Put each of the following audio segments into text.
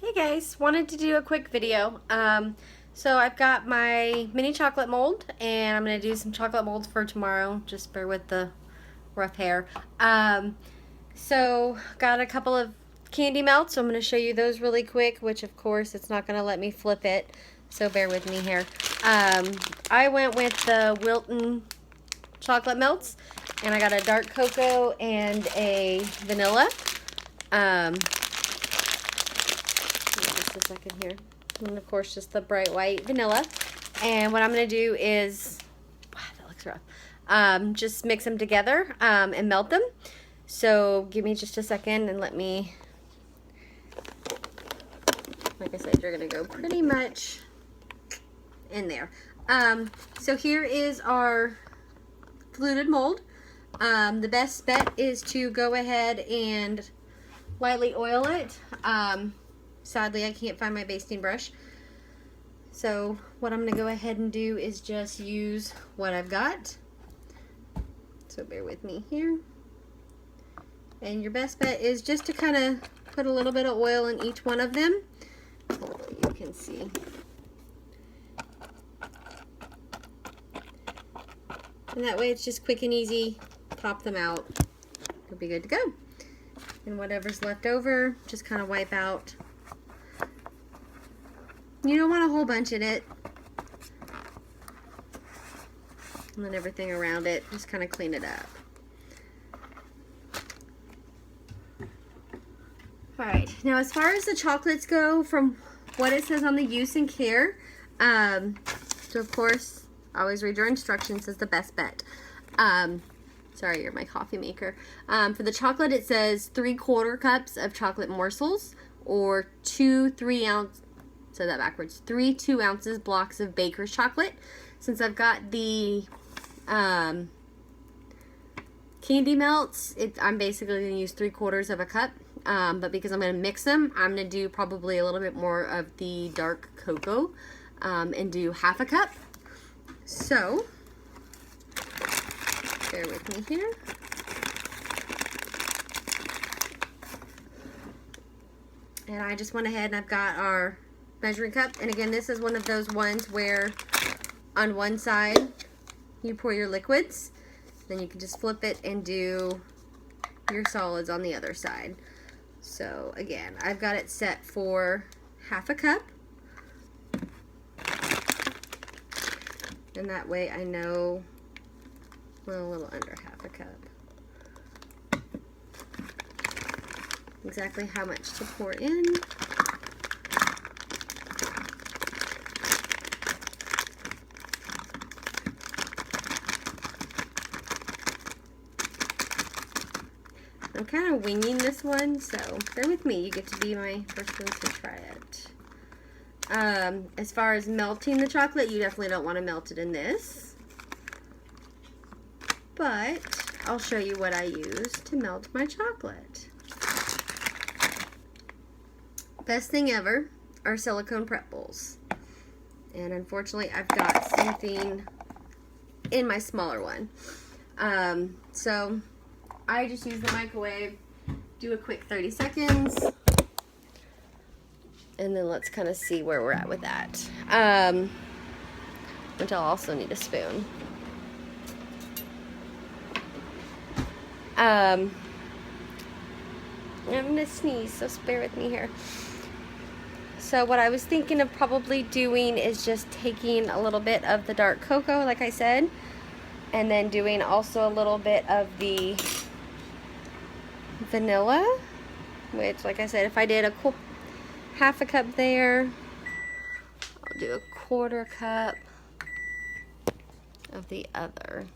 Hey guys, wanted to do a quick video. So I've got my mini chocolate mold and I'm going to do some chocolate molds for tomorrow. Just bear with the rough hair. So got a couple of candy melts, so I'm going to show you those really quick, which of course it's not going to let me flip it, so bear with me here. I went with the Wilton chocolate melts and I got a dark cocoa and a vanilla. Just a second here. And of course just the bright white vanilla. And what I'm going to do is, wow, that looks rough. Just mix them together and melt them. So give me just a second and let me, like I said, you're going to go pretty much in there. So here is our fluted mold. The best bet is to go ahead and lightly oil it. Sadly, I can't find my basting brush. So what I'm going to go ahead and do is just use what I've got. So bear with me here. And your best bet is just to kind of put a little bit of oil in each one of them. Hopefully you can see. And that way it's just quick and easy. Pop them out. You'll be good to go. And whatever's left over, just kind of wipe out. You don't want a whole bunch in it. And then everything around it, just kind of clean it up. Alright, now as far as the chocolates go, from what it says on the use and care, so of course, always read your instructions is the best bet. Sorry, you're my coffee maker. For the chocolate, it says 3/4 cups of chocolate morsels, or 3 2 ounces blocks of baker's chocolate. Since I've got the candy melts, I'm basically going to use 3/4 of a cup. But because I'm going to mix them, I'm going to do probably a little bit more of the dark cocoa and do 1/2 cup. So, bear with me here. And I just went ahead and I've got our measuring cup. And again, this is one of those ones where on one side you pour your liquids. Then you can just flip it and do your solids on the other side. So again, I've got it set for 1/2 cup. And that way I know, well, a little under 1/2 cup. Exactly how much to pour in. I'm kind of winging this one, so bear with me. You get to be my first ones to try it. As far as melting the chocolate, you definitely don't want to melt it in this. But I'll show you what I use to melt my chocolate. Best thing ever are silicone prep bowls. And unfortunately, I've got something in my smaller one. So I just use the microwave, do a quick 30 seconds, and then let's kind of see where we're at with that. Which I'll also need a spoon. I'm gonna sneeze, so bear with me here. So what I was thinking of probably doing is just taking a little bit of the dark cocoa, like I said, and then doing also a little bit of the vanilla, which, like I said, if I did 1/2 cup there, I'll do 1/4 cup of the other.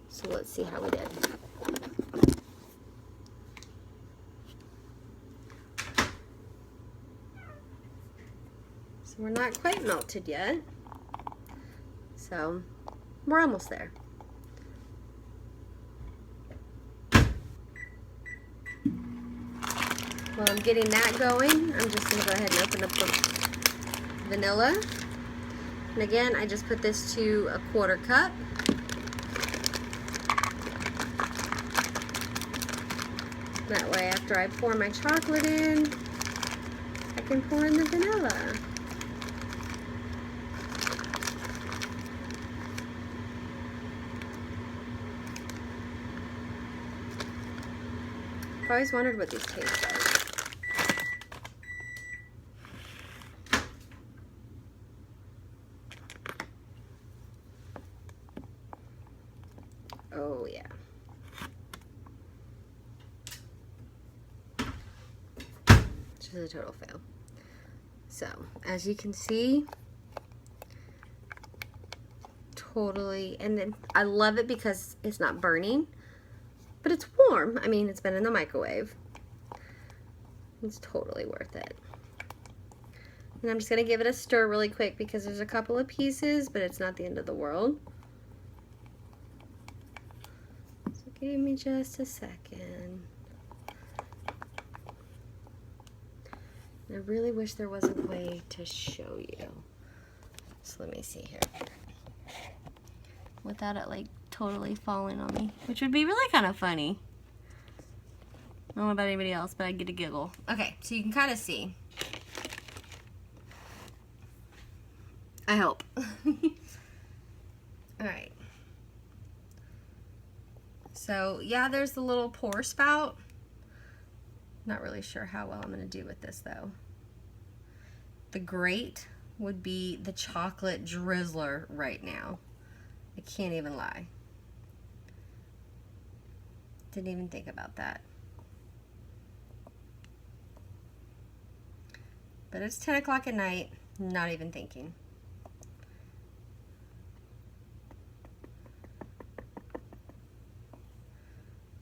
So let's see how we did. So we're not quite melted yet, so we're almost there. While I'm getting that going, I'm just going to go ahead and open up the vanilla. And again, I just put this to 1/4 cup. That way, after I pour my chocolate in, can pour in the vanilla. I've always wondered what these taste like. Oh yeah. Which is a total fail. So, as you can see, totally, and then I love it because it's not burning, but it's warm. I mean, it's been in the microwave. It's totally worth it. And I'm just gonna give it a stir really quick because there's a couple of pieces, but it's not the end of the world. So give me just a second. I really wish there was a way to show you. So let me see here. Without it like totally falling on me, which would be really kind of funny. I don't know about anybody else, but I get a giggle. Okay, so you can kind of see. I hope. Alright. So, yeah, there's the little pour spout. Not really sure how well I'm going to do with this, though. The great would be the chocolate drizzler right now. I can't even lie. Didn't even think about that. But it's 10 o'clock at night, not even thinking.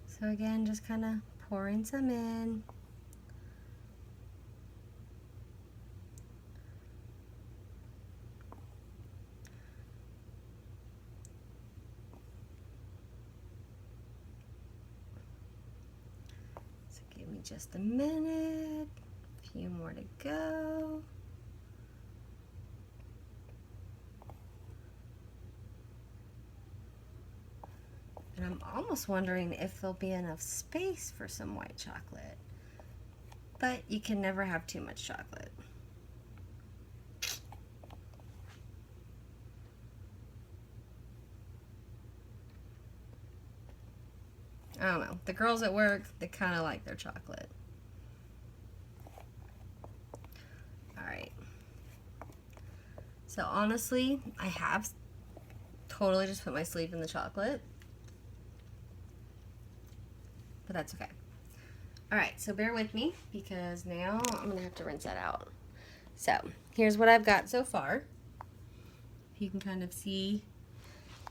So again, just kind of pouring some in. So give me just a minute, a few more to go. And I'm almost wondering if there'll be enough space for some white chocolate. But you can never have too much chocolate. I don't know. The girls at work, they kind of like their chocolate. Alright. So honestly, I have totally just put my sleeve in the chocolate. But that's okay. Alright, so bear with me because now I'm going to have to rinse that out. So, here's what I've got so far. You can kind of see,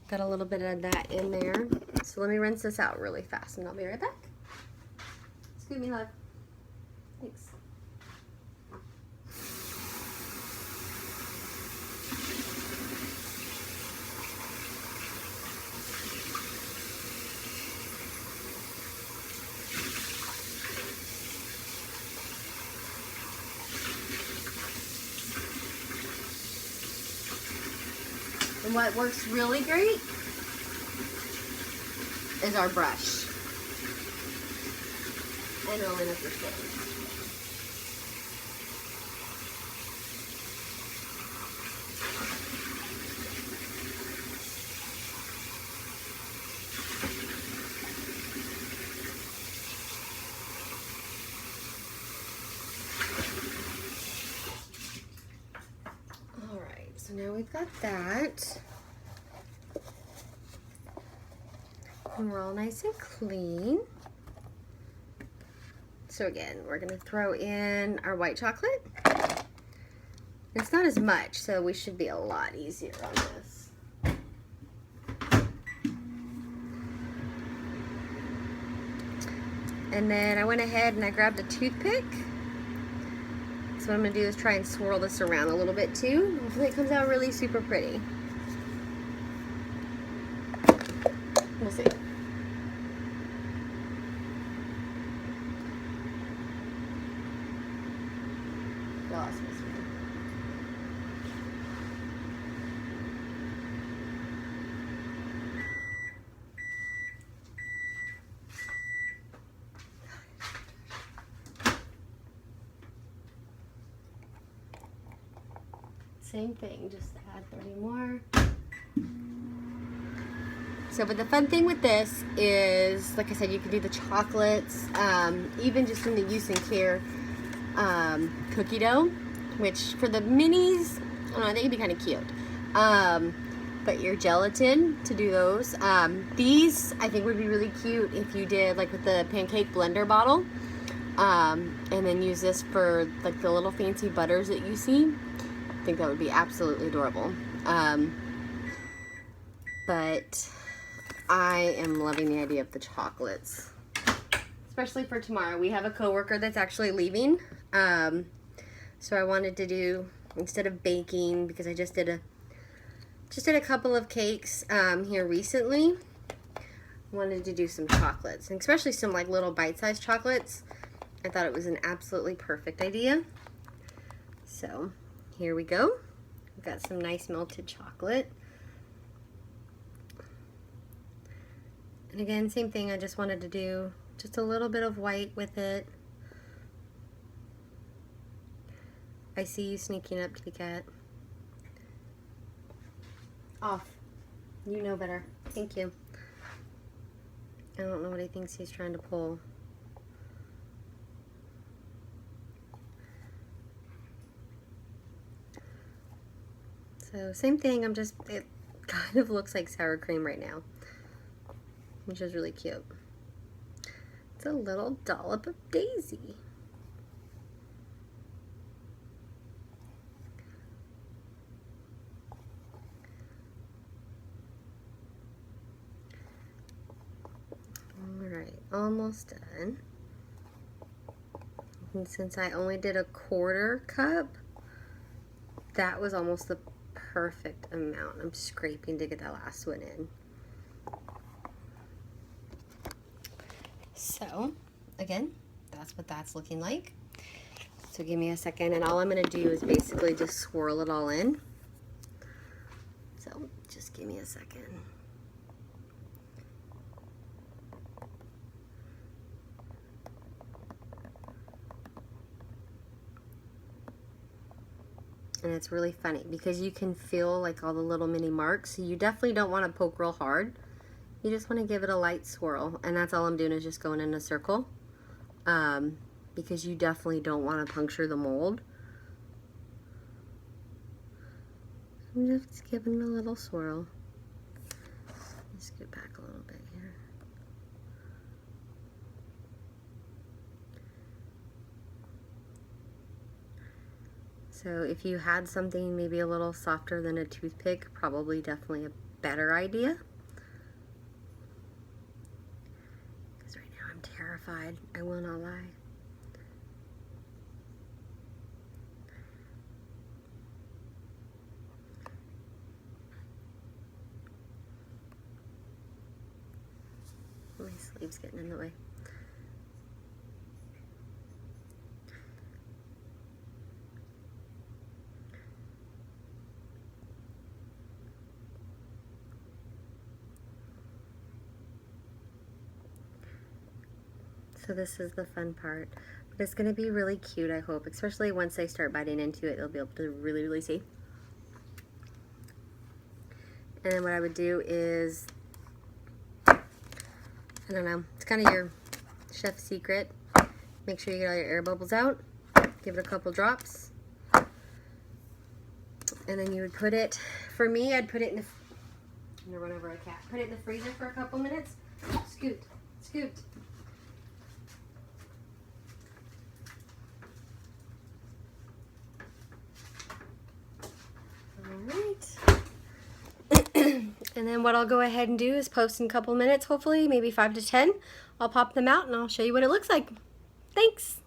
got a little bit of that in there. So let me rinse this out really fast and I'll be right back. Excuse me, love. Thanks. And what works really great is our brush. And rolling up your skin. Alright, so now we've got that. And we're all nice and clean. So again, we're going to throw in our white chocolate. It's not as much, so we should be a lot easier on this. And then I went ahead and I grabbed a toothpick. So what I'm going to do is try and swirl this around a little bit too. Hopefully it comes out really super pretty. We'll see. Lost this one. Same thing, just add 30 more. So, but the fun thing with this is, like I said, you can do the chocolates, even just in the Use and Care cookie dough, which for the minis, I don't know, I think it'd be kind of cute. But your gelatin to do those. These I think would be really cute if you did like with the pancake blender bottle, and then use this for like the little fancy butters that you see. I think that would be absolutely adorable. But I am loving the idea of the chocolates, especially for tomorrow. We have a coworker that's actually leaving, so I wanted to do, instead of baking, because I just did a couple of cakes here recently, wanted to do some chocolates, and especially some like little bite-sized chocolates. I thought it was an absolutely perfect idea. So here we go. We've got some nice melted chocolate. And again, same thing, I just wanted to do just a little bit of white with it. I see you sneaking up, kitty cat. Off. You know better. Thank you. I don't know what he thinks he's trying to pull. So same thing, it kind of looks like sour cream right now, which is really cute. It's a little dollop of Daisy. Alright, almost done. And since I only did a 1/4 cup, that was almost the perfect amount. I'm scraping to get that last one in. So, again, that's what that's looking like. So give me a second, and all I'm going to do is basically just swirl it all in. So just give me a second. And it's really funny because you can feel like all the little mini marks. So you definitely don't want to poke real hard. You just want to give it a light swirl, and that's all I'm doing is just going in a circle, because you definitely don't want to puncture the mold. I'm just giving it a little swirl. Let's get back a little bit here. So if you had something maybe a little softer than a toothpick, probably definitely a better idea. Because right now I'm terrified, I will not lie. My sleeve's getting in the way. So this is the fun part. But it's going to be really cute, I hope. Especially once they start biting into it, they'll be able to really, really see. And then what I would do is, I don't know, it's kind of your chef's secret. Make sure you get all your air bubbles out. Give it a couple drops. And then you would put it, for me, I'd put it in the, I'm going to run over a cat. Put it in the freezer for a couple minutes. Scoot, scoot. Alright. And then what I'll go ahead and do is post in a couple minutes, hopefully, maybe 5 to 10. I'll pop them out and I'll show you what it looks like. Thanks.